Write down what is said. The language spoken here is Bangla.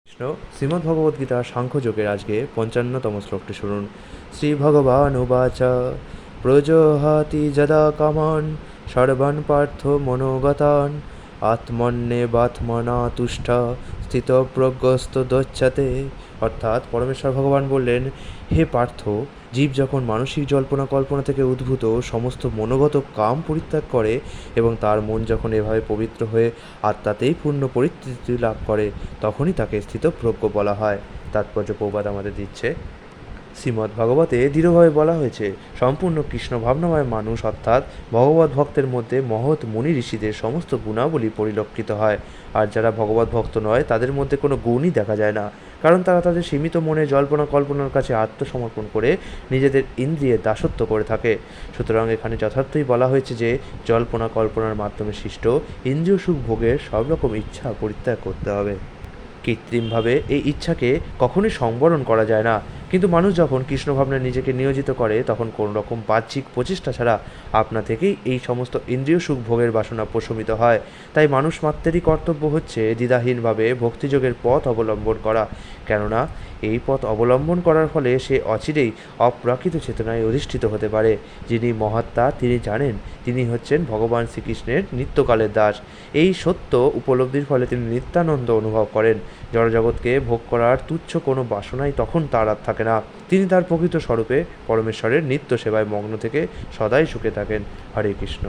কৃষ্ণ শ্রীমদ্ ভগবদ্ গীতা সাংখ্যযোগের আজকে ৫৫তম শ্লোকটি শুনুন। শ্রী ভগবান উবাচ প্রজহাতি যদা কামান সর্বান পার্থ মনোগতান আত্মন্যেবাত্মনা তুষ্ট স্থিতপ্রজ্ঞস্ত দচ্যতে। অর্থাৎ পরমেশ্বর ভগবান বললেন, হে পার্থ, জীব যখন মানসিক জল্পনা কল্পনা থেকে উদ্ভূত সমস্ত মনোগত কাম পরিত্যাগ করে এবং তার মন যখন এভাবে পবিত্র হয়ে আত্মাতেই পূর্ণ পরিতৃপ্তি লাভ করে, তখনই তাকে স্থিতপ্রজ্ঞ বলা হয়। তাৎপর্য প্রবাদ আমাদের দিচ্ছে, শ্রীমদ্ ভাগবতে দৃঢ়ভাবে বলা হয়েছে, সম্পূর্ণ কৃষ্ণ ভাবনাময় মানুষ অর্থাৎ ভগবত ভক্তের মধ্যে মহৎ মুনি ঋষিদের সমস্ত গুণাবলী পরিলক্ষিত হয়, আর যারা ভগবত ভক্ত নয় তাদের মধ্যে কোনো গুণই দেখা যায় না, কারণ তারা তাদের সীমিত মনে জল্পনা কল্পনার কাছে আত্মসমর্পণ করে নিজেদের ইন্দ্রিয়ের দাসত্ব করে থাকে। সুতরাং এখানে যথার্থই বলা হয়েছে যে জল্পনা কল্পনার মাধ্যমে সৃষ্ট ইন্দ্রিয় সুখ ভোগের সব রকম ইচ্ছা পরিত্যাগ করতে হবে। কৃত্রিমভাবে এই ইচ্ছাকে কখনোই সংবরণ করা যায় না, কিন্তু মানুষ যখন কৃষ্ণ ভাবনায় নিজেকে নিয়োজিত করে তখন কোনো রকম বাহ্যিক প্রচেষ্টা ছাড়া আপনা থেকেই এই সমস্ত ইন্দ্রিয় সুখ ভোগের বাসনা প্রশমিত হয়। তাই মানুষ মাত্রেরই কর্তব্য হচ্ছে দ্বিধাহীনভাবে ভক্তিযোগের পথ অবলম্বন করা, কেননা এই পথ অবলম্বন করার ফলে সে অচিরেই অপ্রাকৃত চেতনায় অধিষ্ঠিত হতে পারে। যিনি মহাত্মা তিনি জানেন তিনি হচ্ছেন ভগবান শ্রীকৃষ্ণের নিত্যকালের দাস। এই সত্য উপলব্ধির ফলে তিনি নিত্যানন্দ অনুভব করেন। জড়জগৎকে ভোগ করার তুচ্ছ কোনো বাসনাই তখন তার আর থাকে না। তিনি তার প্রকৃত স্বরূপে পরমেশ্বরের নিত্য সেবায় মগ্ন থেকে সদাই সুখে থাকেন। হরে কৃষ্ণ।